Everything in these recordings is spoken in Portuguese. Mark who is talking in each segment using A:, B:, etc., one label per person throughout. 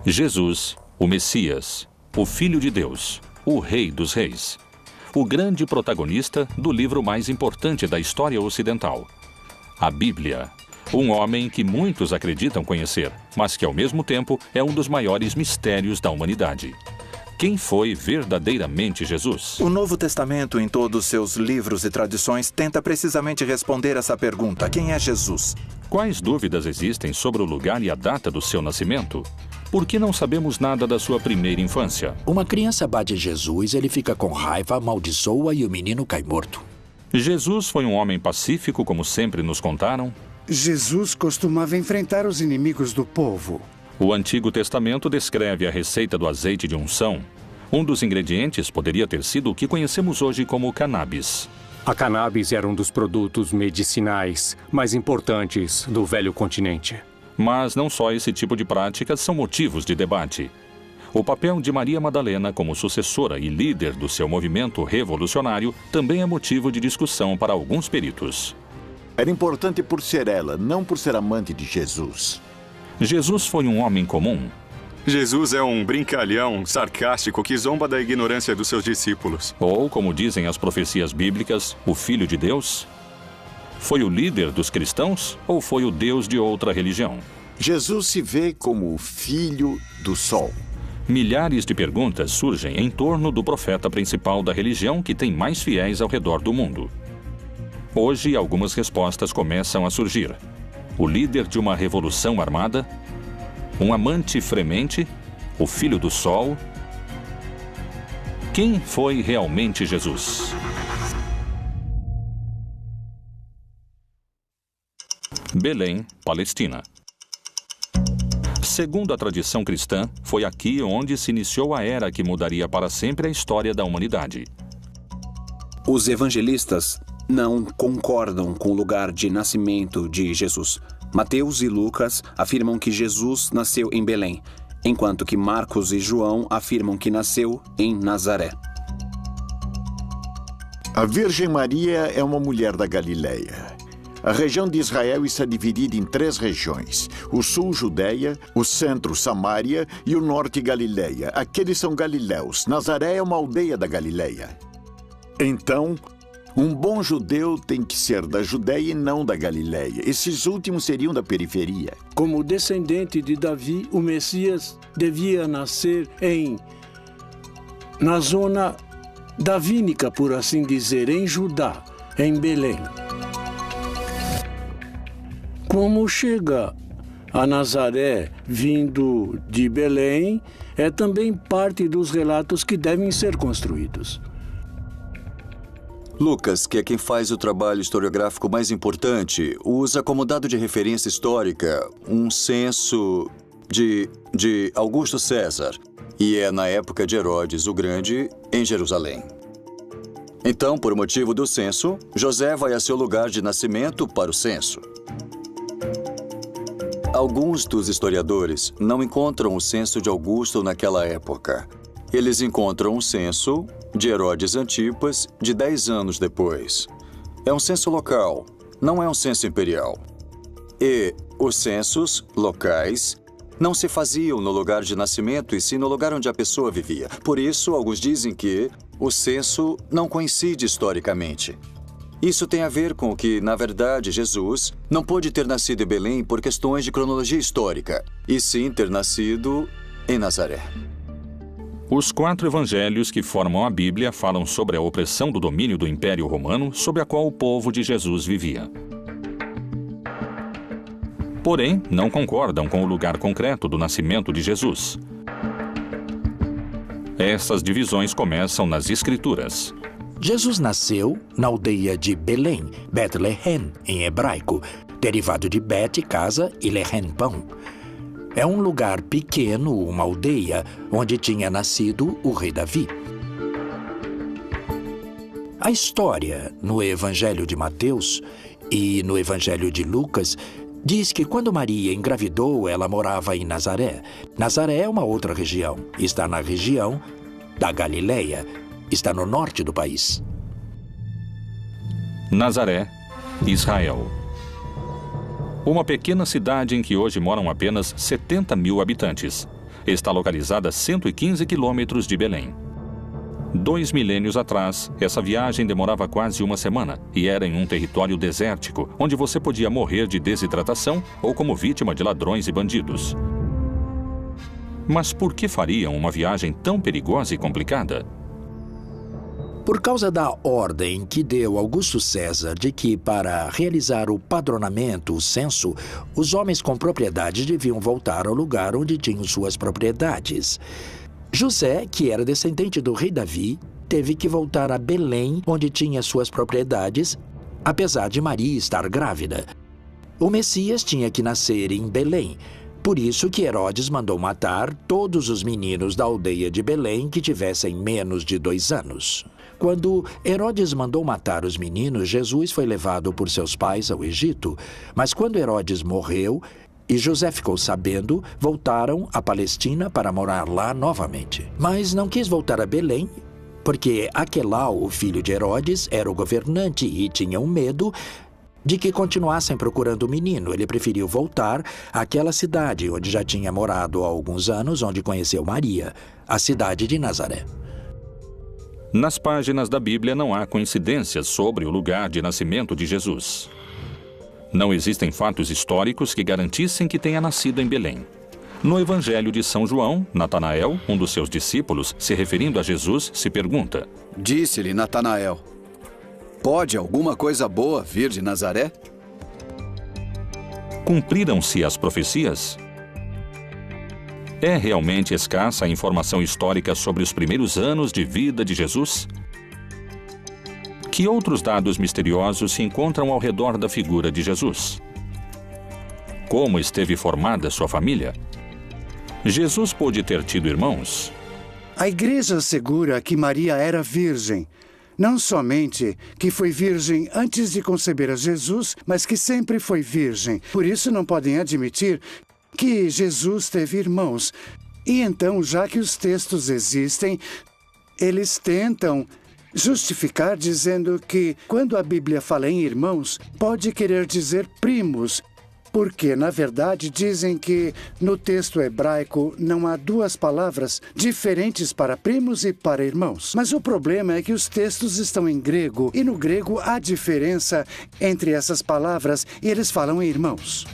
A: Jesus, o Messias, o Filho de Deus, o Rei dos Reis. O grande protagonista do livro mais importante da história ocidental, a Bíblia. Um homem que muitos acreditam conhecer, mas que ao mesmo tempo é um dos maiores mistérios da humanidade. Quem foi verdadeiramente Jesus?
B: O Novo Testamento, em todos seus livros e tradições, tenta precisamente responder essa pergunta: quem é Jesus?
A: Quais dúvidas existem sobre o lugar e a data do seu nascimento? Por que não sabemos nada da sua primeira infância?
C: Uma criança bate em Jesus, ele fica com raiva, amaldiçoa e o menino cai morto.
A: Jesus foi um homem pacífico, como sempre nos contaram?
D: Jesus costumava enfrentar os inimigos do povo.
A: O Antigo Testamento descreve a receita do azeite de unção. Um dos ingredientes poderia ter sido o que conhecemos hoje como cannabis.
E: A cannabis era um dos produtos medicinais mais importantes do velho continente.
A: Mas não só esse tipo de práticas são motivos de debate. O papel de Maria Madalena como sucessora e líder do seu movimento revolucionário também é motivo de discussão para alguns peritos.
F: Era importante por ser ela, não por ser amante de Jesus.
A: Jesus foi um homem comum.
G: Jesus é um brincalhão sarcástico que zomba da ignorância dos seus discípulos.
A: Ou, como dizem as profecias bíblicas, o Filho de Deus? Foi o líder dos cristãos ou foi o Deus de outra religião?
F: Jesus se vê como o Filho do Sol.
A: Milhares de perguntas surgem em torno do profeta principal da religião que tem mais fiéis ao redor do mundo. Hoje, algumas respostas começam a surgir. O líder de uma revolução armada? Um amante fremente? O Filho do Sol? Quem foi realmente Jesus? Belém, Palestina. Segundo a tradição cristã, foi aqui onde se iniciou a era que mudaria para sempre a história da humanidade.
H: Os evangelistas não concordam com o lugar de nascimento de Jesus. Mateus e Lucas afirmam que Jesus nasceu em Belém, enquanto que Marcos e João afirmam que nasceu em Nazaré.
F: A Virgem Maria é uma mulher da Galileia. A região de Israel está dividida em 3 regiões: o sul, Judeia, o centro, Samaria e o norte, Galileia. Aqueles são galileus. Nazaré é uma aldeia da Galileia. Então, um bom judeu tem que ser da Judeia e não da Galileia. Esses últimos seriam da periferia.
I: Como descendente de Davi, o Messias devia nascer na zona davínica, por assim dizer, em Judá, em Belém. Como chega a Nazaré vindo de Belém, é também parte dos relatos que devem ser construídos.
J: Lucas, que é quem faz o trabalho historiográfico mais importante, usa como dado de referência histórica um censo de Augusto César, e é na época de Herodes o Grande, em Jerusalém. Então, por motivo do censo, José vai a seu lugar de nascimento para o censo. Alguns dos historiadores não encontram o censo de Augusto naquela época. Eles encontram um censo de Herodes Antipas de 10 anos depois. É um censo local, não é um censo imperial. E os censos locais não se faziam no lugar de nascimento e sim no lugar onde a pessoa vivia. Por isso, alguns dizem que o censo não coincide historicamente. Isso tem a ver com que, na verdade, Jesus não pôde ter nascido em Belém por questões de cronologia histórica, e sim ter nascido em Nazaré.
A: Os 4 evangelhos que formam a Bíblia falam sobre a opressão do domínio do Império Romano sobre a qual o povo de Jesus vivia. Porém, não concordam com o lugar concreto do nascimento de Jesus. Essas divisões começam nas Escrituras.
C: Jesus nasceu na aldeia de Belém, Bethlehem, em hebraico, derivado de Bet, casa, e Lehem, pão. É um lugar pequeno, uma aldeia, onde tinha nascido o rei Davi. A história no Evangelho de Mateus e no Evangelho de Lucas diz que quando Maria engravidou, ela morava em Nazaré. Nazaré é uma outra região, está na região da Galileia. Está no norte do país.
A: Nazaré, Israel. Uma pequena cidade em que hoje moram apenas 70 mil habitantes. está localizada a 115 quilômetros de Belém. 2 milênios atrás, essa viagem demorava quase uma semana e era em um território desértico, onde você podia morrer de desidratação ou como vítima de ladrões e bandidos. Mas por que fariam uma viagem tão perigosa e complicada?
C: Por causa da ordem que deu Augusto César de que, para realizar o padronamento, o censo, os homens com propriedade deviam voltar ao lugar onde tinham suas propriedades. José, que era descendente do rei Davi, teve que voltar a Belém, onde tinha suas propriedades, apesar de Maria estar grávida. O Messias tinha que nascer em Belém. Por isso que Herodes mandou matar todos os meninos da aldeia de Belém que tivessem menos de 2 anos. Quando Herodes mandou matar os meninos, Jesus foi levado por seus pais ao Egito. Mas quando Herodes morreu e José ficou sabendo, voltaram à Palestina para morar lá novamente. Mas não quis voltar a Belém, porque Aquelau, o filho de Herodes, era o governante e tinha um medo de que continuassem procurando o menino. Ele preferiu voltar àquela cidade onde já tinha morado há alguns anos, onde conheceu Maria, a cidade de Nazaré.
A: Nas páginas da Bíblia não há coincidências sobre o lugar de nascimento de Jesus. Não existem fatos históricos que garantissem que tenha nascido em Belém. No Evangelho de São João, Natanael, um dos seus discípulos, se referindo a Jesus, se pergunta:
K: Disse-lhe Natanael: Pode alguma coisa boa vir de Nazaré?
A: Cumpriram-se as profecias? É realmente escassa a informação histórica sobre os primeiros anos de vida de Jesus? Que outros dados misteriosos se encontram ao redor da figura de Jesus? Como esteve formada sua família? Jesus pôde ter tido irmãos?
D: A igreja assegura que Maria era virgem. Não somente que foi virgem antes de conceber a Jesus, mas que sempre foi virgem. Por isso não podem admitir que Jesus teve irmãos. E então, já que os textos existem, eles tentam justificar dizendo que, quando a Bíblia fala em irmãos, pode querer dizer primos, porque, na verdade, dizem que no texto hebraico não há 2 palavras diferentes para primos e para irmãos. Mas o problema é que os textos estão em grego, e no grego há diferença entre essas palavras, e eles falam em irmãos.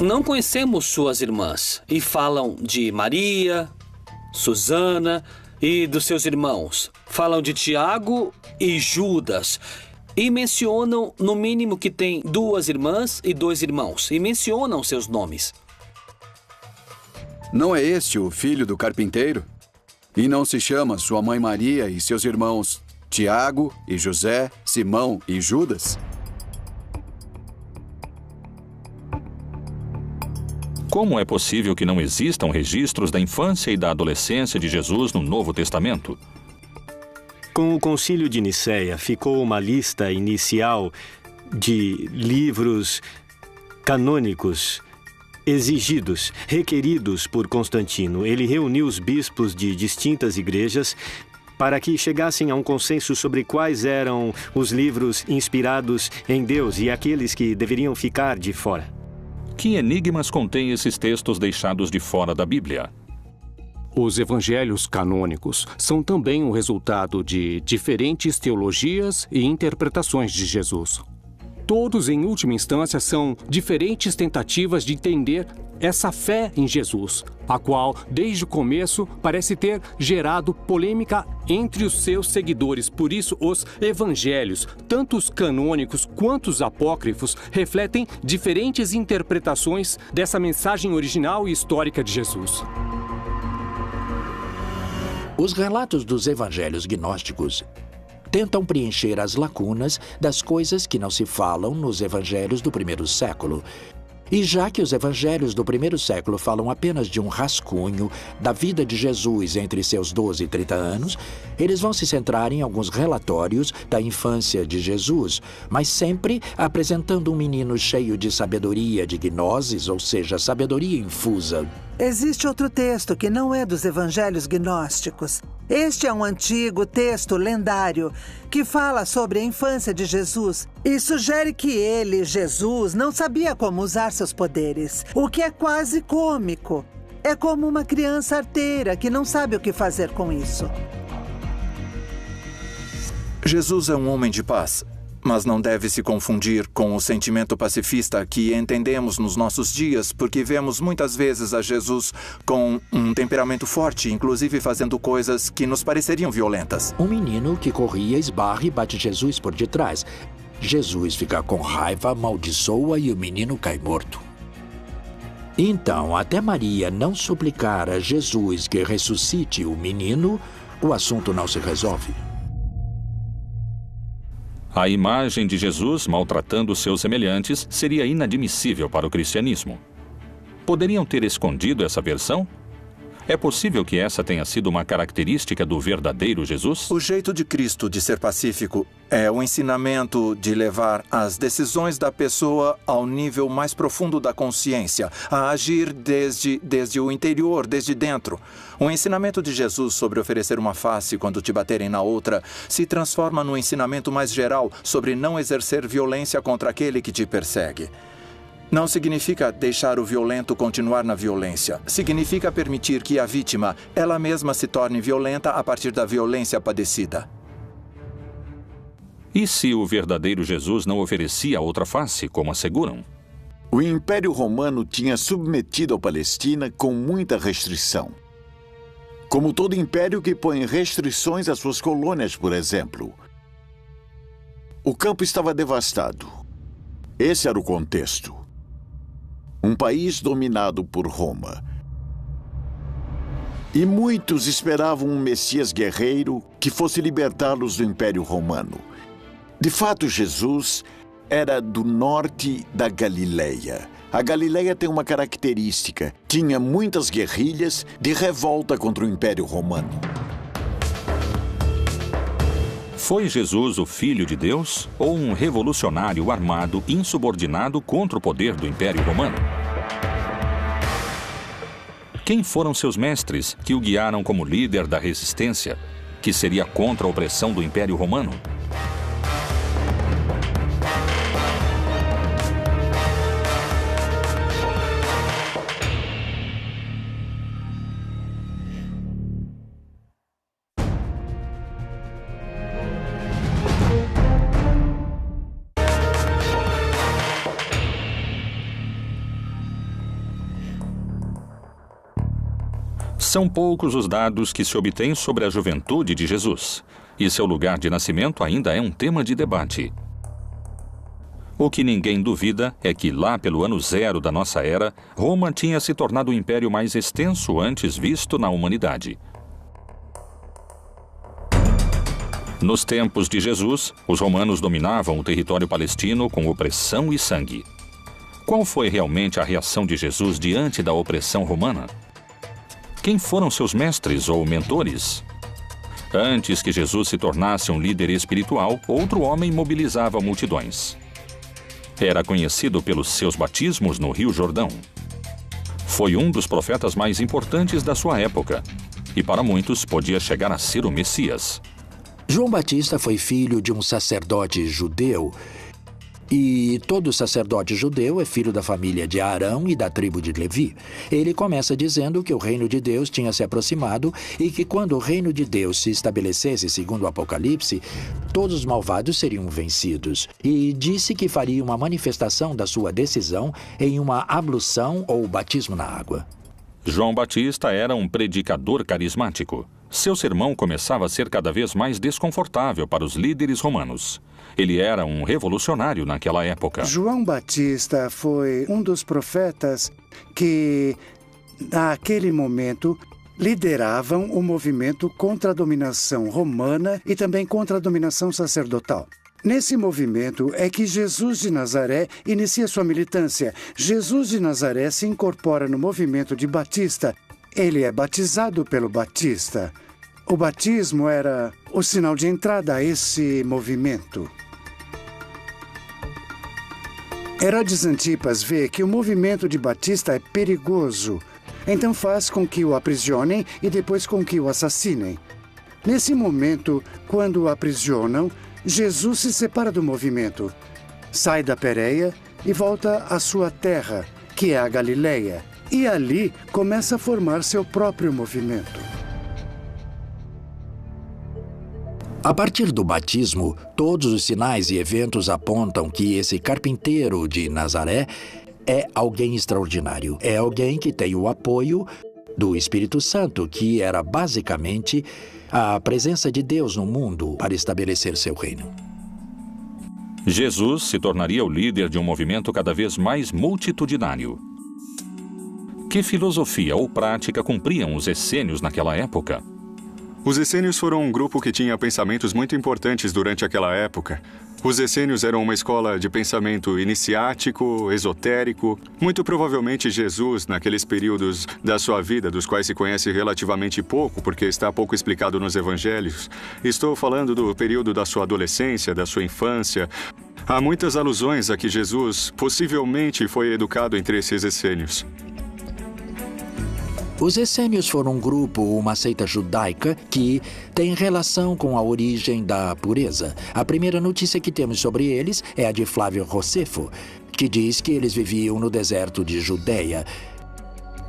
L: Não conhecemos suas irmãs, e falam de Maria, Susana e dos seus irmãos. Falam de Tiago e Judas. E mencionam, no mínimo, que tem 2 irmãs e 2 irmãos. E mencionam seus nomes.
K: Não é este o filho do carpinteiro? E não se chama sua mãe Maria e seus irmãos Tiago e José, Simão e Judas?
A: Como é possível que não existam registros da infância e da adolescência de Jesus no Novo Testamento?
M: Com o Concílio de Nicéia, ficou uma lista inicial de livros canônicos exigidos, requeridos por Constantino. Ele reuniu os bispos de distintas igrejas para que chegassem a um consenso sobre quais eram os livros inspirados em Deus e aqueles que deveriam ficar de fora.
A: Que enigmas contêm esses textos deixados de fora da Bíblia?
E: Os evangelhos canônicos são também o resultado de diferentes teologias e interpretações de Jesus. Todos, em última instância, são diferentes tentativas de entender essa fé em Jesus, a qual, desde o começo, parece ter gerado polêmica entre os seus seguidores. Por isso, os evangelhos, tanto os canônicos quanto os apócrifos, refletem diferentes interpretações dessa mensagem original e histórica de Jesus.
C: Os relatos dos evangelhos gnósticos tentam preencher as lacunas das coisas que não se falam nos evangelhos do primeiro século. E já que os evangelhos do primeiro século falam apenas de um rascunho da vida de Jesus entre seus 12 e 30 anos, eles vão se centrar em alguns relatórios da infância de Jesus, mas sempre apresentando um menino cheio de sabedoria de gnoses, ou seja, sabedoria infusa.
N: Existe outro texto que não é dos evangelhos gnósticos. Este é um antigo texto lendário que fala sobre a infância de Jesus e sugere que ele, Jesus, não sabia como usar seus poderes, o que é quase cômico. É como uma criança arteira que não sabe o que fazer com isso.
B: Jesus é um homem de paz, mas não deve se confundir com o sentimento pacifista que entendemos nos nossos dias, porque vemos muitas vezes a Jesus com um temperamento forte, inclusive fazendo coisas que nos pareceriam violentas.
C: Um menino que corria esbarra e bate Jesus por detrás. Jesus fica com raiva, amaldiçoa e o menino cai morto. Então, até Maria não suplicar a Jesus que ressuscite o menino, o assunto não se resolve.
A: A imagem de Jesus maltratando seus semelhantes seria inadmissível para o cristianismo. Poderiam ter escondido essa versão? É possível que essa tenha sido uma característica do verdadeiro Jesus?
B: O jeito de Cristo de ser pacífico é o ensinamento de levar as decisões da pessoa ao nível mais profundo da consciência, a agir desde o interior, desde dentro. O ensinamento de Jesus sobre oferecer uma face quando te baterem na outra se transforma num ensinamento mais geral sobre não exercer violência contra aquele que te persegue. Não significa deixar o violento continuar na violência. Significa permitir que a vítima, ela mesma, se torne violenta a partir da violência padecida.
A: E se o verdadeiro Jesus não oferecia outra face, como asseguram?
F: O Império Romano tinha submetido a Palestina com muita restrição. Como todo império que põe restrições às suas colônias, por exemplo. O campo estava devastado. Esse era o contexto. Um país dominado por Roma. E muitos esperavam um Messias guerreiro que fosse libertá-los do Império Romano. De fato, Jesus era do norte da Galileia. A Galileia tem uma característica: tinha muitas guerrilhas de revolta contra o Império Romano.
A: Foi Jesus o Filho de Deus ou um revolucionário armado insubordinado contra o poder do Império Romano? Quem foram seus mestres que o guiaram como líder da resistência, que seria contra a opressão do Império Romano? São poucos os dados que se obtêm sobre a juventude de Jesus, e seu lugar de nascimento ainda é um tema de debate. O que ninguém duvida é que lá pelo ano 0 da nossa era, Roma tinha se tornado o império mais extenso antes visto na humanidade. Nos tempos de Jesus, os romanos dominavam o território palestino com opressão e sangue. Qual foi realmente a reação de Jesus diante da opressão romana? Quem foram seus mestres ou mentores? Antes que Jesus se tornasse um líder espiritual, outro homem mobilizava multidões. Era conhecido pelos seus batismos no Rio Jordão. Foi um dos profetas mais importantes da sua época, e para muitos podia chegar a ser o Messias.
C: João Batista foi filho de um sacerdote judeu. E todo sacerdote judeu é filho da família de Arão e da tribo de Levi. Ele começa dizendo que o reino de Deus tinha se aproximado e que quando o reino de Deus se estabelecesse, segundo o Apocalipse, todos os malvados seriam vencidos. E disse que faria uma manifestação da sua decisão em uma ablução ou batismo na água.
A: João Batista era um predicador carismático. Seu sermão começava a ser cada vez mais desconfortável para os líderes romanos. Ele era um revolucionário naquela época.
D: João Batista foi um dos profetas que, naquele momento, lideravam o movimento contra a dominação romana e também contra a dominação sacerdotal. Nesse movimento é que Jesus de Nazaré inicia sua militância. Jesus de Nazaré se incorpora no movimento de Batista. Ele é batizado pelo Batista. O batismo era o sinal de entrada a esse movimento. Herodes Antipas vê que o movimento de Batista é perigoso, Então faz com que o aprisionem e depois com que o assassinem. Nesse momento, quando o aprisionam, Jesus se separa do movimento, sai da Pérea e volta à sua terra, que é a Galileia, e ali começa a formar seu próprio movimento.
C: A partir do batismo, todos os sinais e eventos apontam que esse carpinteiro de Nazaré é alguém extraordinário. É alguém que tem o apoio do Espírito Santo, que era basicamente a presença de Deus no mundo para estabelecer seu reino.
A: Jesus se tornaria o líder de um movimento cada vez mais multitudinário. Que filosofia ou prática cumpriam os essênios naquela época?
G: Os essênios foram um grupo que tinha pensamentos muito importantes durante aquela época. Os essênios eram uma escola de pensamento iniciático, esotérico. Muito provavelmente Jesus, naqueles períodos da sua vida, dos quais se conhece relativamente pouco, porque está pouco explicado nos evangelhos. Estou falando do período da sua adolescência, da sua infância. Há muitas alusões a que Jesus possivelmente foi educado entre esses essênios.
C: Os essênios foram um grupo, uma seita judaica, que tem relação com a origem da pureza. A primeira notícia que temos sobre eles é a de Flávio Josefo, que diz que eles viviam no deserto de Judeia.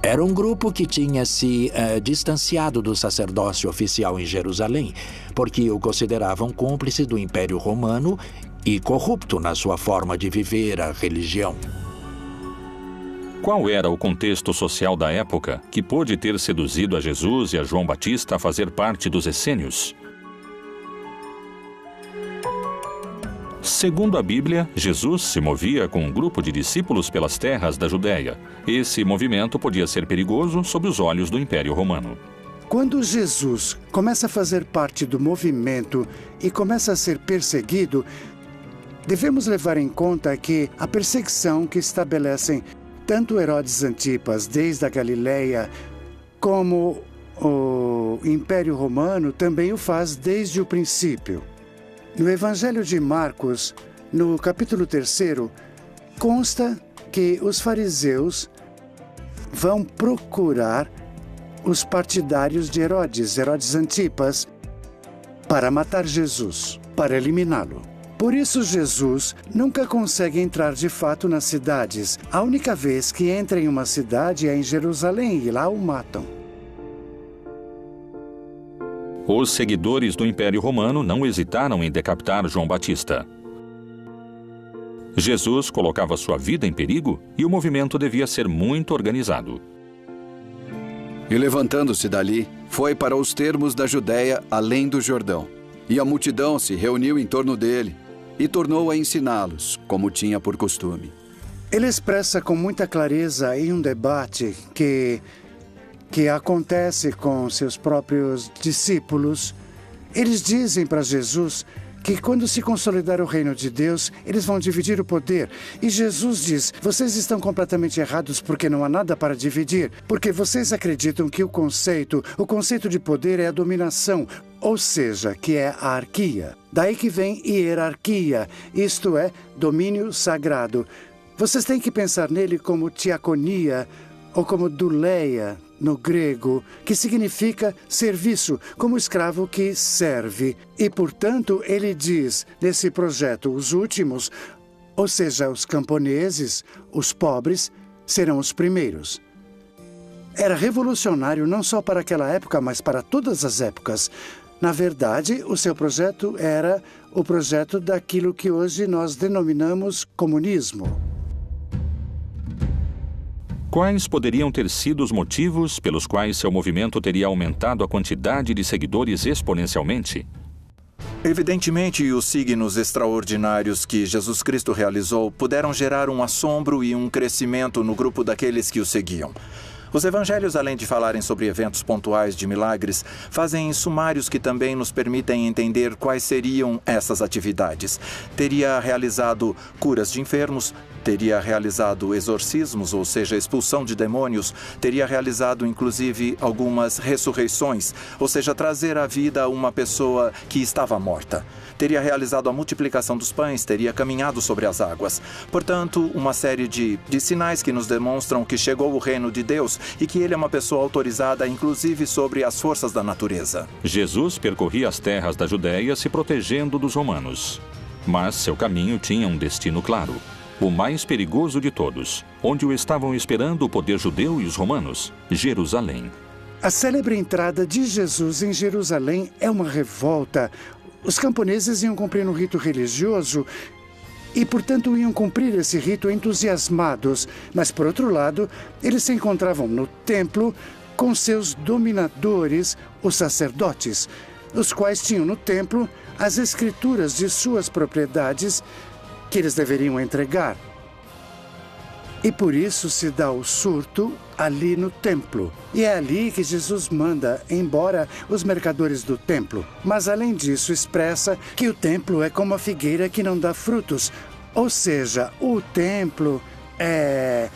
C: Era um grupo que tinha se distanciado do sacerdócio oficial em Jerusalém, porque o consideravam cúmplice do Império Romano e corrupto na sua forma de viver a religião.
A: Qual era o contexto social da época que pôde ter seduzido a Jesus e a João Batista a fazer parte dos essênios? Segundo a Bíblia, Jesus se movia com um grupo de discípulos pelas terras da Judéia. Esse movimento podia ser perigoso sob os olhos do Império Romano.
D: Quando Jesus começa a fazer parte do movimento e começa a ser perseguido, devemos levar em conta que a perseguição que estabelecem tanto Herodes Antipas, desde a Galileia, como o Império Romano também o faz desde o princípio. No Evangelho de Marcos, no capítulo 3, consta que os fariseus vão procurar os partidários de Herodes Antipas, para matar Jesus, para eliminá-lo. Por isso, Jesus nunca consegue entrar de fato nas cidades. A única vez que entra em uma cidade é em Jerusalém e lá o matam.
A: Os seguidores do Império Romano não hesitaram em decapitar João Batista. Jesus colocava sua vida em perigo e o movimento devia ser muito organizado.
K: E levantando-se dali, foi para os termos da Judéia, além do Jordão. E a multidão se reuniu em torno dele e tornou a ensiná-los, como tinha por costume.
D: Ele expressa com muita clareza em um debate que acontece com seus próprios discípulos. Eles dizem para Jesus que quando se consolidar o reino de Deus, eles vão dividir o poder. E Jesus diz, vocês estão completamente errados porque não há nada para dividir. Porque vocês acreditam que o conceito de poder é a dominação, ou seja, que é a arquia. Daí que vem hierarquia, isto é, domínio sagrado. Vocês têm que pensar nele como diaconia ou como douleia, no grego, que significa serviço, como escravo que serve. E, portanto, ele diz, nesse projeto, os últimos, ou seja, os camponeses, os pobres, serão os primeiros. Era revolucionário não só para aquela época, mas para todas as épocas. Na verdade, o seu projeto era o projeto daquilo que hoje nós denominamos comunismo.
A: Quais poderiam ter sido os motivos pelos quais seu movimento teria aumentado a quantidade de seguidores exponencialmente?
B: Evidentemente, os signos extraordinários que Jesus Cristo realizou puderam gerar um assombro e um crescimento no grupo daqueles que o seguiam. Os evangelhos, além de falarem sobre eventos pontuais de milagres, fazem sumários que também nos permitem entender quais seriam essas atividades. Teria realizado curas de enfermos, teria realizado exorcismos, ou seja, expulsão de demônios, teria realizado inclusive algumas ressurreições, ou seja, trazer à vida uma pessoa que estava morta. Teria realizado a multiplicação dos pães, teria caminhado sobre as águas. Portanto, uma série de sinais que nos demonstram que chegou o reino de Deus e que ele é uma pessoa autorizada, inclusive sobre as forças da natureza.
A: Jesus percorria as terras da Judéia se protegendo dos romanos. Mas seu caminho tinha um destino claro, o mais perigoso de todos, onde o estavam esperando o poder judeu e os romanos, Jerusalém.
D: A célebre entrada de Jesus em Jerusalém é uma revolta. Os camponeses iam cumprir um rito religioso e, portanto, iam cumprir esse rito entusiasmados. Mas, por outro lado, eles se encontravam no templo com seus dominadores, os sacerdotes, os quais tinham no templo as escrituras de suas propriedades que eles deveriam entregar. E por isso se dá o surto ali no templo. E é ali que Jesus manda embora os mercadores do templo. Mas além disso expressa que o templo é como a figueira que não dá frutos. Ou seja, o templo é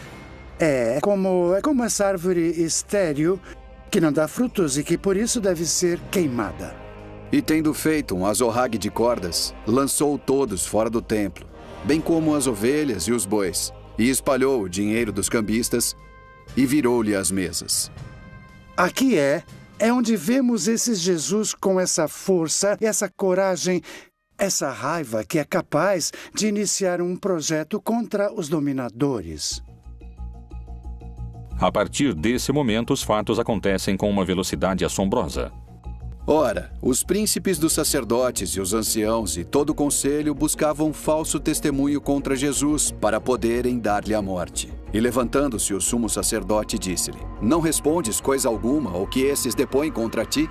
D: como essa árvore estéril que não dá frutos e que por isso deve ser queimada.
K: E tendo feito um azorrague de cordas, lançou todos fora do templo, bem como as ovelhas e os bois, e espalhou o dinheiro dos cambistas e virou-lhe as mesas.
D: Aqui é onde vemos esse Jesus com essa força, essa coragem, essa raiva que é capaz de iniciar um projeto contra os dominadores.
A: A partir desse momento, os fatos acontecem com uma velocidade assombrosa.
K: Ora, os príncipes dos sacerdotes e os anciãos e todo o conselho buscavam falso testemunho contra Jesus para poderem dar-lhe a morte. E levantando-se o sumo sacerdote disse-lhe: Não respondes coisa alguma ao que esses depõem contra ti?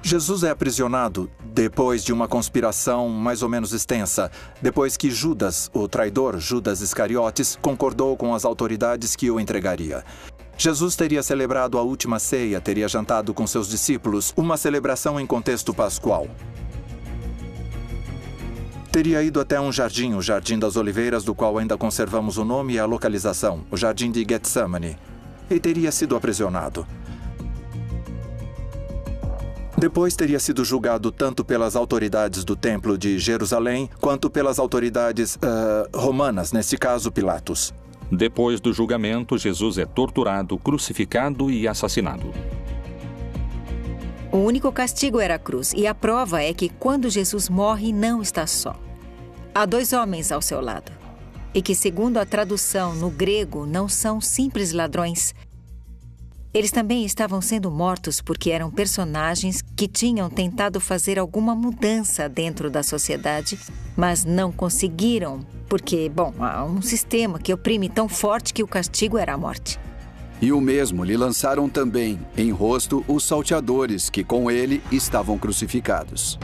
B: Jesus é aprisionado depois de uma conspiração mais ou menos extensa, depois que Judas, o traidor, Judas Iscariotes, concordou com as autoridades que o entregaria. Jesus teria celebrado a última ceia, teria jantado com seus discípulos, uma celebração em contexto pascual. Teria ido até um jardim, o Jardim das Oliveiras, do qual ainda conservamos o nome e a localização, o Jardim de Getsemane, e teria sido aprisionado. Depois teria sido julgado tanto pelas autoridades do Templo de Jerusalém, quanto pelas autoridades romanas, nesse caso Pilatos.
A: Depois do julgamento, Jesus é torturado, crucificado e assassinado.
O: O único castigo era a cruz, e a prova é que quando Jesus morre, não está só. Há 2 homens ao seu lado, e que, segundo a tradução no grego, não são simples ladrões. Eles também estavam sendo mortos porque eram personagens que tinham tentado fazer alguma mudança dentro da sociedade, mas não conseguiram, porque, há um sistema que oprime tão forte que o castigo era a morte.
K: E o mesmo lhe lançaram também em rosto os salteadores que com ele estavam crucificados.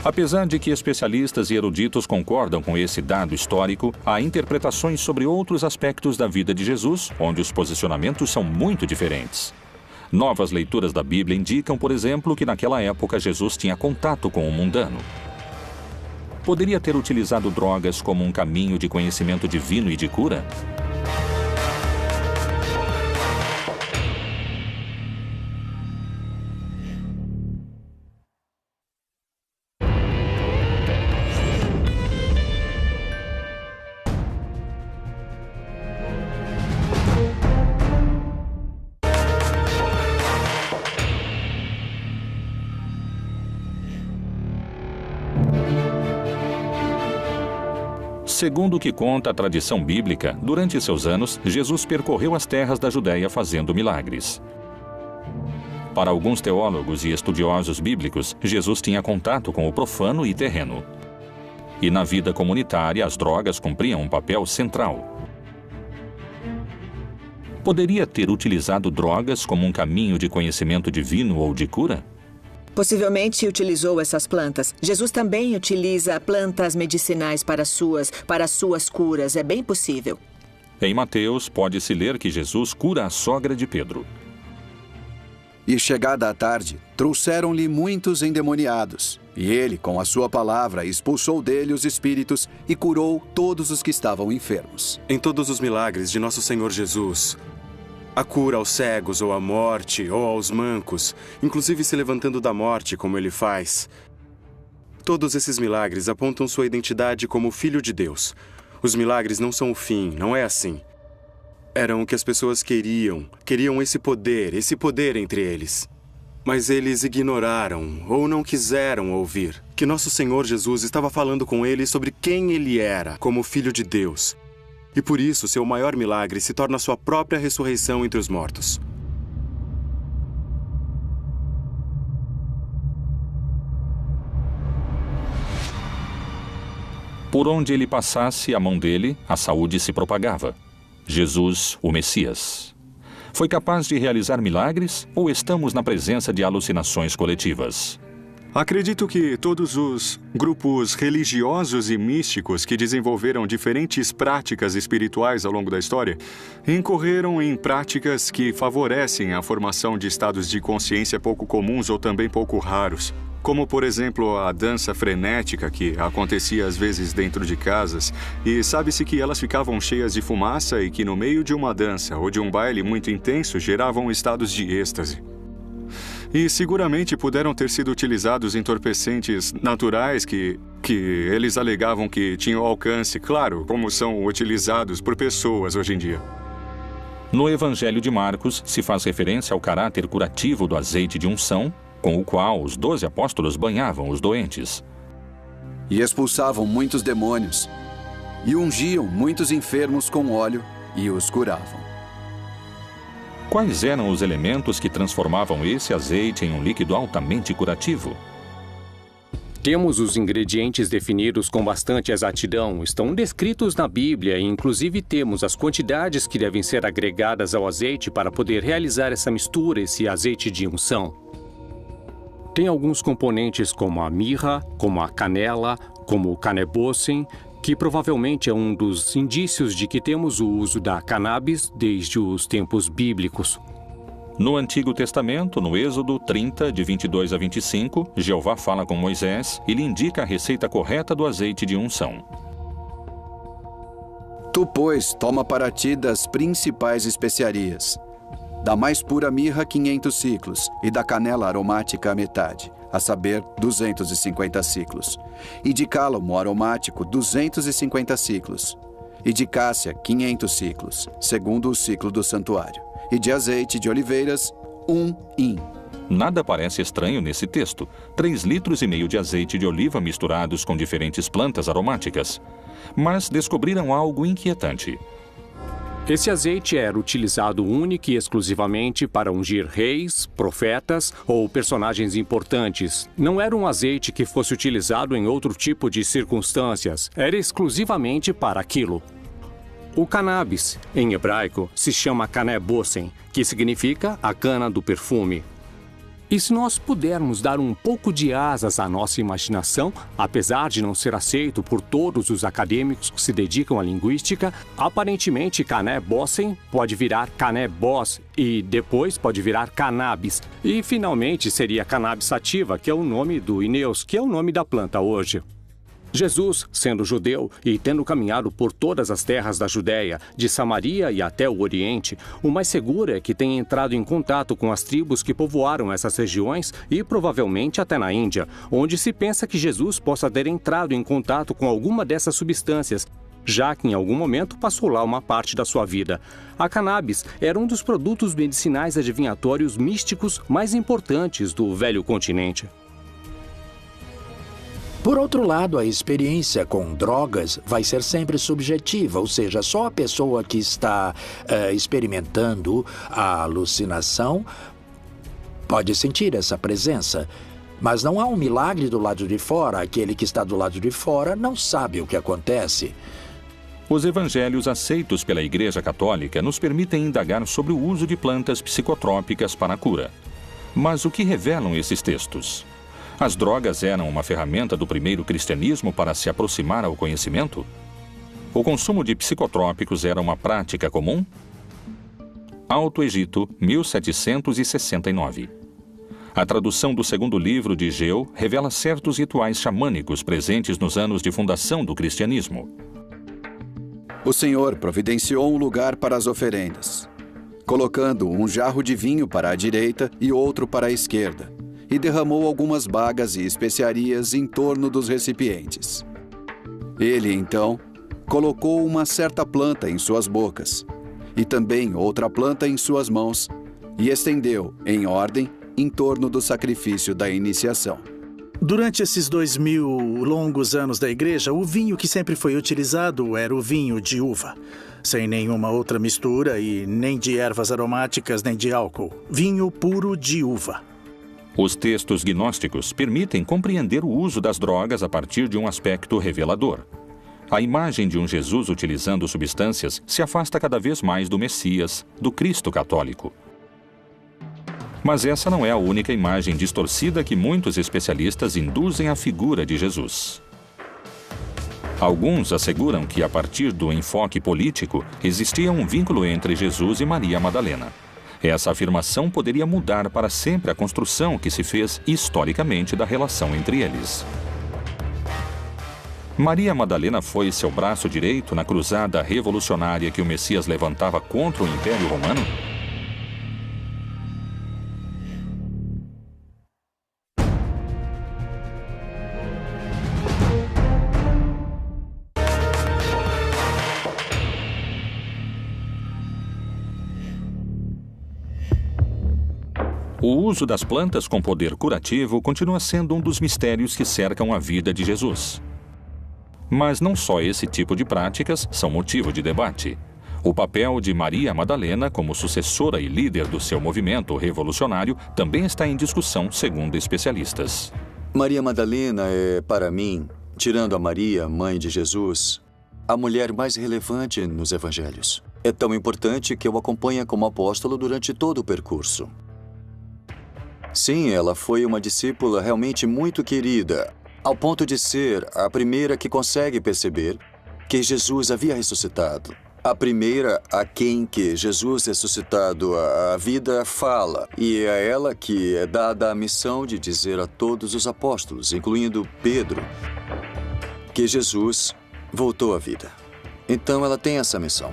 A: Apesar de que especialistas e eruditos concordam com esse dado histórico, há interpretações sobre outros aspectos da vida de Jesus, onde os posicionamentos são muito diferentes. Novas leituras da Bíblia indicam, por exemplo, que naquela época Jesus tinha contato com o mundano. Poderia ter utilizado drogas como um caminho de conhecimento divino e de cura? Segundo o que conta a tradição bíblica, durante seus anos, Jesus percorreu as terras da Judéia fazendo milagres. Para alguns teólogos e estudiosos bíblicos, Jesus tinha contato com o profano e terreno. E na vida comunitária, as drogas cumpriam um papel central. Poderia ter utilizado drogas como um caminho de conhecimento divino ou de cura?
P: Possivelmente utilizou essas plantas. Jesus também utiliza plantas medicinais para suas curas. É bem possível.
A: Em Mateus, pode-se ler que Jesus cura a sogra de Pedro.
K: E chegada a tarde, trouxeram-lhe muitos endemoniados. E ele, com a sua palavra, expulsou dele os espíritos e curou todos os que estavam enfermos.
Q: Em todos os milagres de nosso Senhor Jesus, a cura aos cegos ou à morte ou aos mancos, inclusive se levantando da morte como ele faz, todos esses milagres apontam sua identidade como Filho de Deus. Os milagres não são o fim, não é assim. Eram o que as pessoas queriam esse poder entre eles. Mas eles ignoraram ou não quiseram ouvir que nosso Senhor Jesus estava falando com eles sobre quem ele era como Filho de Deus. E por isso, seu maior milagre se torna sua própria ressurreição entre os mortos.
A: Por onde ele passasse a mão dele, a saúde se propagava. Jesus, o Messias. Foi capaz de realizar milagres ou estamos na presença de alucinações coletivas?
G: Acredito que todos os grupos religiosos e místicos que desenvolveram diferentes práticas espirituais ao longo da história incorreram em práticas que favorecem a formação de estados de consciência pouco comuns ou também pouco raros. Como, por exemplo, a dança frenética que acontecia às vezes dentro de casas, e sabe-se que elas ficavam cheias de fumaça e que no meio de uma dança ou de um baile muito intenso geravam estados de êxtase. E seguramente puderam ter sido utilizados entorpecentes naturais que eles alegavam que tinham alcance, claro, como são utilizados por pessoas hoje em dia.
A: No Evangelho de Marcos, se faz referência ao caráter curativo do azeite de unção, com o qual os 12 apóstolos banhavam os doentes.
K: E expulsavam muitos demônios, e ungiam muitos enfermos com óleo, e os curavam.
A: Quais eram os elementos que transformavam esse azeite em um líquido altamente curativo?
E: Temos os ingredientes definidos com bastante exatidão, estão descritos na Bíblia e inclusive temos as quantidades que devem ser agregadas ao azeite para poder realizar essa mistura, esse azeite de unção. Tem alguns componentes como a mirra, como a canela, como o canebossem, que provavelmente é um dos indícios de que temos o uso da cannabis desde os tempos bíblicos.
A: No Antigo Testamento, no Êxodo 30, de 22 a 25, Jeová fala com Moisés e lhe indica a receita correta do azeite de unção.
K: Tu, pois, toma para ti das principais especiarias. Da mais pura mirra, 500 ciclos, e da canela aromática a metade, a saber, 250 ciclos. E de cálamo aromático, 250 ciclos. E de cássia, 500 ciclos, segundo o ciclo do santuário. E de azeite de oliveiras, 1 hin.
A: Nada parece estranho nesse texto. 3,5 litros de azeite de oliva misturados com diferentes plantas aromáticas. Mas descobriram algo inquietante.
E: Esse azeite era utilizado única e exclusivamente para ungir reis, profetas ou personagens importantes. Não era um azeite que fosse utilizado em outro tipo de circunstâncias. Era exclusivamente para aquilo. O cannabis, em hebraico, se chama canebossem, que significa a cana do perfume. E se nós pudermos dar um pouco de asas à nossa imaginação, apesar de não ser aceito por todos os acadêmicos que se dedicam à linguística, aparentemente canebossem pode virar canebós e depois pode virar cannabis. E finalmente seria cannabis sativa, que é o nome do Ineus, que é o nome da planta hoje. Jesus, sendo judeu e tendo caminhado por todas as terras da Judéia, de Samaria e até o Oriente, o mais seguro é que tenha entrado em contato com as tribos que povoaram essas regiões e provavelmente até na Índia, onde se pensa que Jesus possa ter entrado em contato com alguma dessas substâncias, já que em algum momento passou lá uma parte da sua vida. A cannabis era um dos produtos medicinais adivinhatórios místicos mais importantes do velho continente.
C: Por outro lado, a experiência com drogas vai ser sempre subjetiva, ou seja, só a pessoa que está experimentando a alucinação pode sentir essa presença. Mas não há um milagre do lado de fora, aquele que está do lado de fora não sabe o que acontece.
A: Os evangelhos aceitos pela Igreja Católica nos permitem indagar sobre o uso de plantas psicotrópicas para a cura. Mas o que revelam esses textos? As drogas eram uma ferramenta do primeiro cristianismo para se aproximar ao conhecimento? O consumo de psicotrópicos era uma prática comum? Alto Egito, 1769. A tradução do segundo livro de Geu revela certos rituais xamânicos presentes nos anos de fundação do cristianismo.
K: O Senhor providenciou um lugar para as oferendas, colocando um jarro de vinho para a direita e outro para a esquerda, e derramou algumas bagas e especiarias em torno dos recipientes. Ele, então, colocou uma certa planta em suas bocas, e também outra planta em suas mãos, e estendeu, em ordem, em torno do sacrifício da iniciação.
R: Durante esses 2000 longos anos da igreja, o vinho que sempre foi utilizado era o vinho de uva, sem nenhuma outra mistura e nem de ervas aromáticas nem de álcool. Vinho puro de uva.
A: Os textos gnósticos permitem compreender o uso das drogas a partir de um aspecto revelador. A imagem de um Jesus utilizando substâncias se afasta cada vez mais do Messias, do Cristo católico. Mas essa não é a única imagem distorcida que muitos especialistas induzem à figura de Jesus. Alguns asseguram que, a partir do enfoque político, existia um vínculo entre Jesus e Maria Madalena. Essa afirmação poderia mudar para sempre a construção que se fez historicamente da relação entre eles. Maria Madalena foi seu braço direito na cruzada revolucionária que o Messias levantava contra o Império Romano? O uso das plantas com poder curativo continua sendo um dos mistérios que cercam a vida de Jesus. Mas não só esse tipo de práticas são motivo de debate. O papel de Maria Madalena como sucessora e líder do seu movimento revolucionário também está em discussão, segundo especialistas.
J: Maria Madalena é, para mim, tirando a Maria, mãe de Jesus, a mulher mais relevante nos evangelhos. É tão importante que eu acompanho como apóstolo durante todo o percurso. Sim, ela foi uma discípula realmente muito querida, ao ponto de ser a primeira que consegue perceber que Jesus havia ressuscitado. A primeira a quem que Jesus ressuscitado a vida fala, e é a ela que é dada a missão de dizer a todos os apóstolos, incluindo Pedro, que Jesus voltou à vida. Então ela tem essa missão.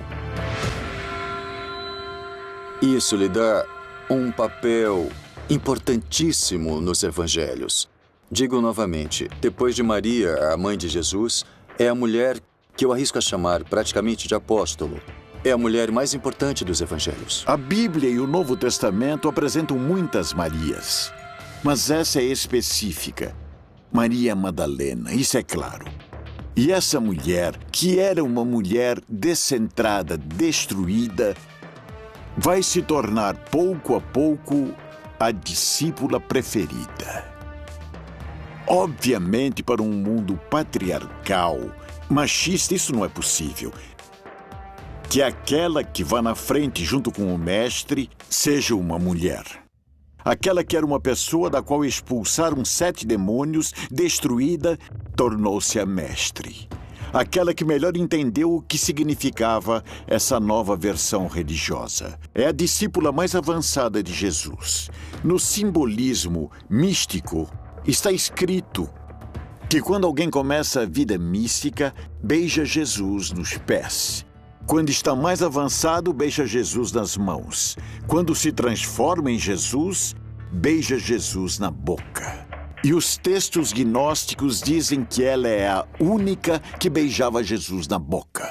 J: Isso lhe dá um papel importantíssimo nos evangelhos. Digo novamente, depois de Maria, a mãe de Jesus, é a mulher que eu arrisco a chamar praticamente de apóstolo. É a mulher mais importante dos evangelhos.
F: A Bíblia e o Novo Testamento apresentam muitas Marias, mas essa é específica. Maria Madalena, isso é claro. E essa mulher, que era uma mulher descentrada, destruída, vai se tornar pouco a pouco a discípula preferida. Obviamente, para um mundo patriarcal, machista, isso não é possível. Que aquela que vá na frente junto com o mestre seja uma mulher. Aquela que era uma pessoa da qual expulsaram 7 demônios, destruída, tornou-se a mestre. Aquela que melhor entendeu o que significava essa nova versão religiosa. É a discípula mais avançada de Jesus. No simbolismo místico, está escrito que quando alguém começa a vida mística, beija Jesus nos pés. Quando está mais avançado, beija Jesus nas mãos. Quando se transforma em Jesus, beija Jesus na boca. E os textos gnósticos dizem que ela é a única que beijava Jesus na boca.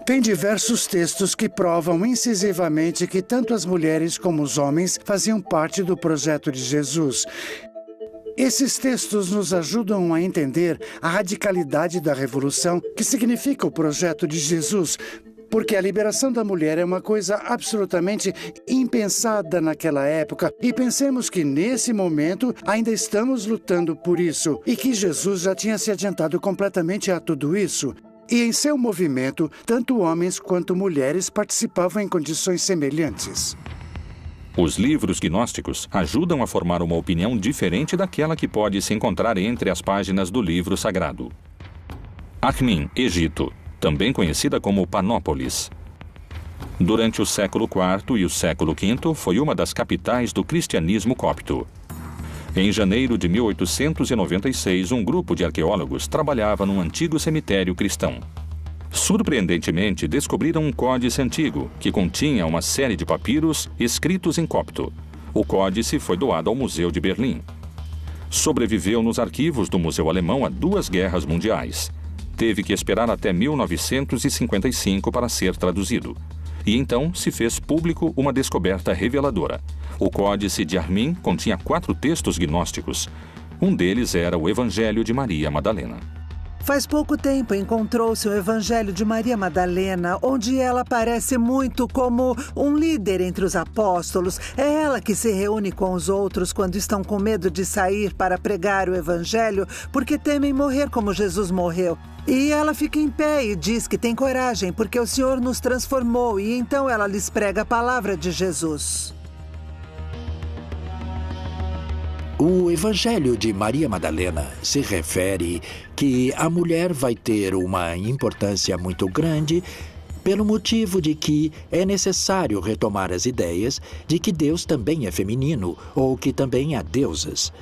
D: Tem diversos textos que provam incisivamente que tanto as mulheres como os homens faziam parte do projeto de Jesus. Esses textos nos ajudam a entender a radicalidade da revolução que significa o projeto de Jesus, porque a liberação da mulher é uma coisa absolutamente impensada naquela época. E pensemos que, nesse momento, ainda estamos lutando por isso e que Jesus já tinha se adiantado completamente a tudo isso. E em seu movimento, tanto homens quanto mulheres participavam em condições semelhantes.
A: Os livros gnósticos ajudam a formar uma opinião diferente daquela que pode se encontrar entre as páginas do livro sagrado. Akhmin, Egito, também conhecida como Panópolis. Durante o século IV e o século V, foi uma das capitais do cristianismo copto. Em janeiro de 1896, um grupo de arqueólogos trabalhava num antigo cemitério cristão. Surpreendentemente, descobriram um códice antigo, que continha uma série de papiros escritos em copto. O códice foi doado ao Museu de Berlim. Sobreviveu nos arquivos do Museu Alemão a 2 guerras mundiais. Teve que esperar até 1955 para ser traduzido. E então se fez público uma descoberta reveladora. O Códice de Armin continha 4 textos gnósticos. Um deles era o Evangelho de Maria Madalena.
N: Faz pouco tempo encontrou-se o Evangelho de Maria Madalena, onde ela aparece muito como um líder entre os apóstolos. É ela que se reúne com os outros quando estão com medo de sair para pregar o Evangelho, porque temem morrer como Jesus morreu. E ela fica em pé e diz que tem coragem, porque o Senhor nos transformou, e então ela lhes prega a palavra de Jesus.
C: O Evangelho de Maria Madalena se refere que a mulher vai ter uma importância muito grande pelo motivo de que é necessário retomar as ideias de que Deus também é feminino ou que também há deusas.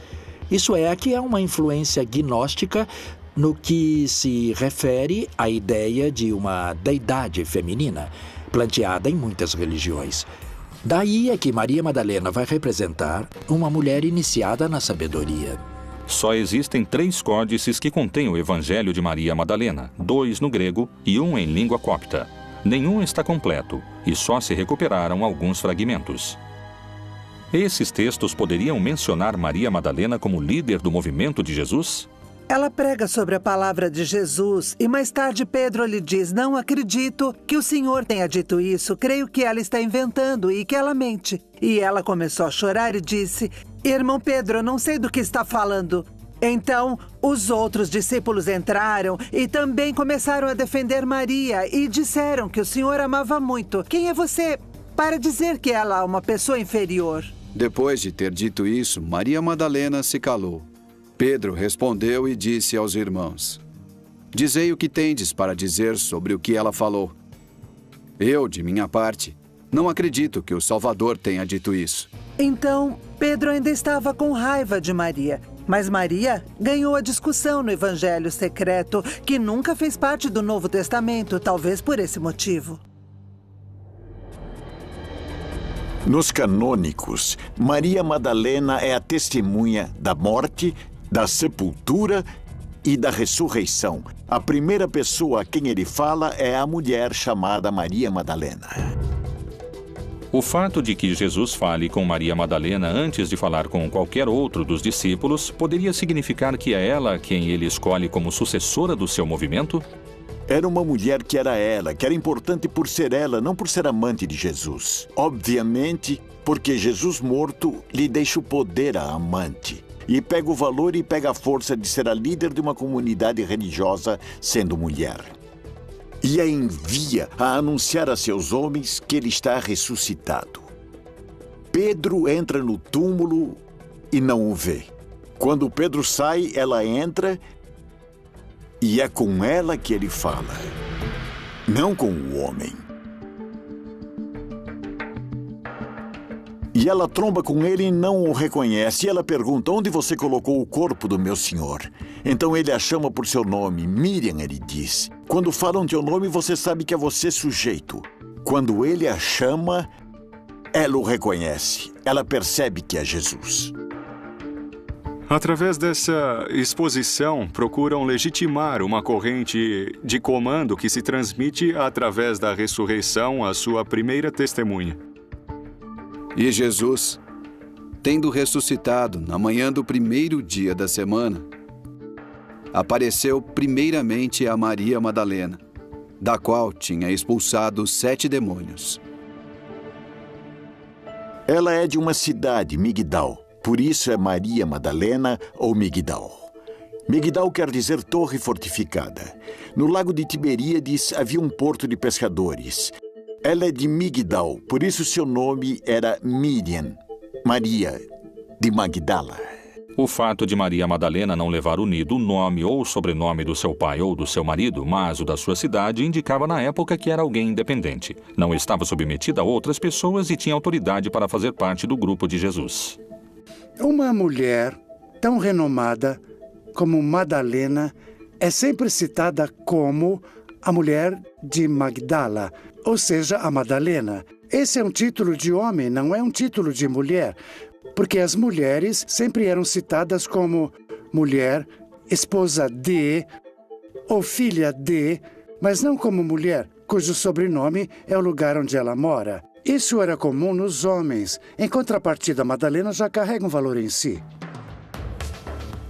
C: Isso é, que há uma influência gnóstica no que se refere à ideia de uma deidade feminina, planteada em muitas religiões. Daí é que Maria Madalena vai representar uma mulher iniciada na sabedoria.
A: Só existem 3 códices que contêm o Evangelho de Maria Madalena, 2 no grego e 1 em língua copta. Nenhum está completo e só se recuperaram alguns fragmentos. Esses textos poderiam mencionar Maria Madalena como líder do movimento de Jesus?
N: Ela prega sobre a palavra de Jesus e mais tarde Pedro lhe diz: não acredito que o Senhor tenha dito isso, creio que ela está inventando e que ela mente. E ela começou a chorar e disse: irmão Pedro, eu não sei do que está falando. Então, os outros discípulos entraram e também começaram a defender Maria e disseram que o Senhor amava muito. Quem é você para dizer que ela é uma pessoa inferior?
K: Depois de ter dito isso, Maria Madalena se calou. Pedro respondeu e disse aos irmãos: dizei o que tendes para dizer sobre o que ela falou. Eu, de minha parte, não acredito que o Salvador tenha dito isso.
N: Então, Pedro ainda estava com raiva de Maria. Mas Maria ganhou a discussão no Evangelho secreto, que nunca fez parte do Novo Testamento, talvez por esse motivo.
F: Nos canônicos, Maria Madalena é a testemunha da morte, da sepultura e da ressurreição. A primeira pessoa a quem ele fala é a mulher chamada Maria Madalena.
A: O fato de que Jesus fale com Maria Madalena antes de falar com qualquer outro dos discípulos poderia significar que é ela quem ele escolhe como sucessora do seu movimento?
F: Era uma mulher que era importante por ser ela, não por ser amante de Jesus. Obviamente, porque Jesus morto lhe deixa o poder à amante. E pega o valor e pega a força de ser a líder de uma comunidade religiosa sendo mulher. E a envia a anunciar a seus homens que ele está ressuscitado. Pedro entra no túmulo e não o vê. Quando Pedro sai, ela entra e é com ela que ele fala, não com o homem. E ela tromba com ele e não o reconhece. E ela pergunta: onde você colocou o corpo do meu senhor? Então ele a chama por seu nome. Miriam, ele diz. Quando falam teu nome, você sabe que é você sujeito. Quando ele a chama, ela o reconhece. Ela percebe que é Jesus.
G: Através dessa exposição, procuram legitimar uma corrente de comando que se transmite através da ressurreição à sua primeira testemunha.
K: E Jesus, tendo ressuscitado na manhã do primeiro dia da semana, apareceu primeiramente a Maria Madalena, da qual tinha expulsado 7 demônios.
F: Ela é de uma cidade, Migdal. Por isso é Maria Madalena ou Migdal. Migdal quer dizer torre fortificada. No lago de Tiberíades havia um porto de pescadores. Ela é de Migdal, por isso seu nome era Miriam, Maria de Magdala.
A: O fato de Maria Madalena não levar unido o nome ou o sobrenome do seu pai ou do seu marido, mas o da sua cidade, indicava na época que era alguém independente. Não estava submetida a outras pessoas e tinha autoridade para fazer parte do grupo de Jesus.
D: Uma mulher tão renomada como Madalena é sempre citada como a mulher de Magdala, ou seja, a Madalena. Esse é um título de homem, não é um título de mulher, porque as mulheres sempre eram citadas como mulher, esposa de ou filha de, mas não como mulher, cujo sobrenome é o lugar onde ela mora. Isso era comum nos homens. Em contrapartida, Madalena já carrega um valor em si.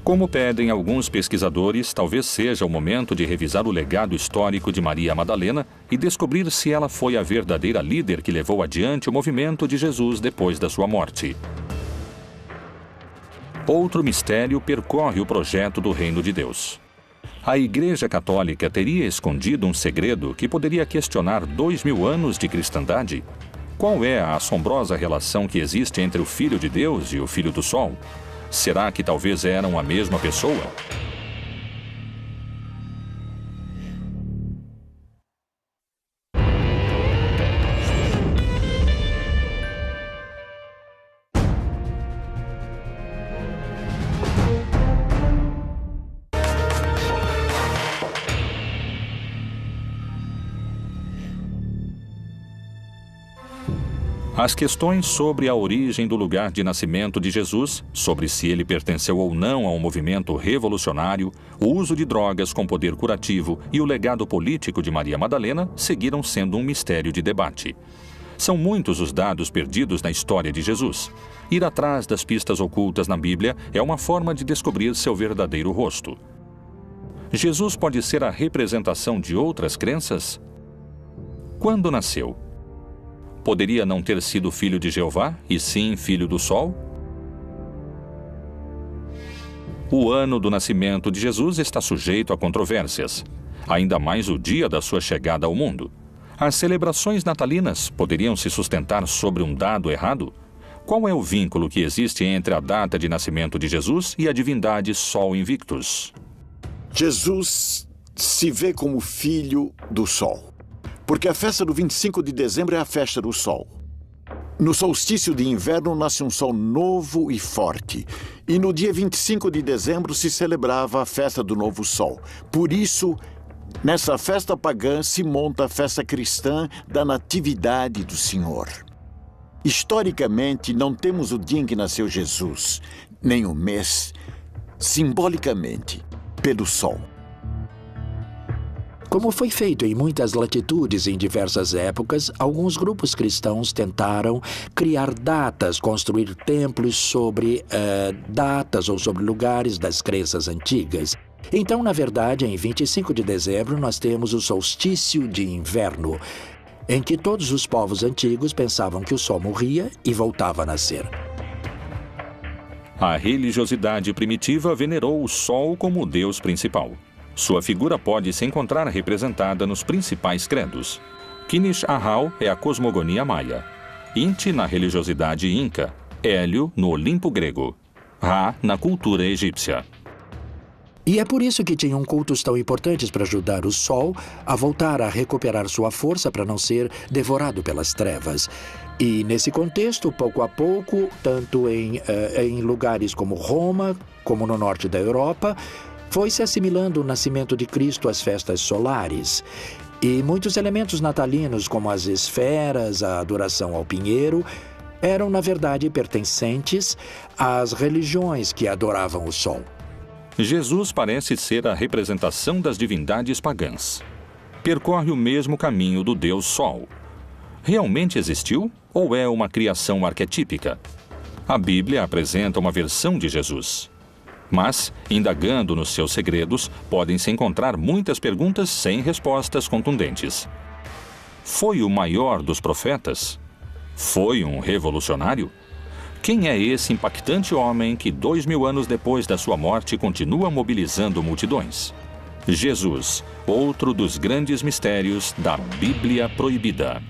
A: Como pedem alguns pesquisadores, talvez seja o momento de revisar o legado histórico de Maria Madalena e descobrir se ela foi a verdadeira líder que levou adiante o movimento de Jesus depois da sua morte. Outro mistério percorre o projeto do Reino de Deus. A Igreja Católica teria escondido um segredo que poderia questionar 2000 anos de cristandade? Qual é a assombrosa relação que existe entre o Filho de Deus e o Filho do Sol? Será que talvez eram a mesma pessoa? As questões sobre a origem do lugar de nascimento de Jesus, sobre se ele pertenceu ou não a um movimento revolucionário, o uso de drogas com poder curativo e o legado político de Maria Madalena seguiram sendo um mistério de debate. São muitos os dados perdidos na história de Jesus. Ir atrás das pistas ocultas na Bíblia é uma forma de descobrir seu verdadeiro rosto. Jesus pode ser a representação de outras crenças? Quando nasceu? Poderia não ter sido filho de Jeová, e sim filho do Sol? O ano do nascimento de Jesus está sujeito a controvérsias, ainda mais o dia da sua chegada ao mundo. As celebrações natalinas poderiam se sustentar sobre um dado errado? Qual é o vínculo que existe entre a data de nascimento de Jesus e a divindade Sol Invictus?
F: Jesus se vê como filho do Sol. Porque a festa do 25 de dezembro é a festa do sol. No solstício de inverno nasce um sol novo e forte. E no dia 25 de dezembro se celebrava a festa do novo sol. Por isso, nessa festa pagã se monta a festa cristã da Natividade do Senhor. Historicamente, não temos o dia em que nasceu Jesus, nem o mês, simbolicamente, pelo sol.
C: Como foi feito em muitas latitudes em diversas épocas, alguns grupos cristãos tentaram criar datas, construir templos sobre datas ou sobre lugares das crenças antigas. Então, na verdade, em 25 de dezembro, nós temos o solstício de inverno, em que todos os povos antigos pensavam que o sol morria e voltava a nascer.
A: A religiosidade primitiva venerou o sol como o deus principal. Sua figura pode se encontrar representada nos principais credos. Kinish Ahau é a cosmogonia maia, Inti na religiosidade inca, Hélio no Olimpo grego, Ra na cultura egípcia.
C: E é por isso que tinham cultos tão importantes para ajudar o sol a voltar a recuperar sua força para não ser devorado pelas trevas. E nesse contexto, pouco a pouco, tanto em lugares como Roma, como no norte da Europa, foi se assimilando o nascimento de Cristo às festas solares. E muitos elementos natalinos, como as esferas, a adoração ao pinheiro, eram, na verdade, pertencentes às religiões que adoravam o sol.
A: Jesus parece ser a representação das divindades pagãs. Percorre o mesmo caminho do Deus Sol. Realmente existiu ou é uma criação arquetípica? A Bíblia apresenta uma versão de Jesus. Mas, indagando nos seus segredos, podem-se encontrar muitas perguntas sem respostas contundentes. Foi o maior dos profetas? Foi um revolucionário? Quem é esse impactante homem que 2000 anos depois da sua morte continua mobilizando multidões? Jesus, outro dos grandes mistérios da Bíblia Proibida.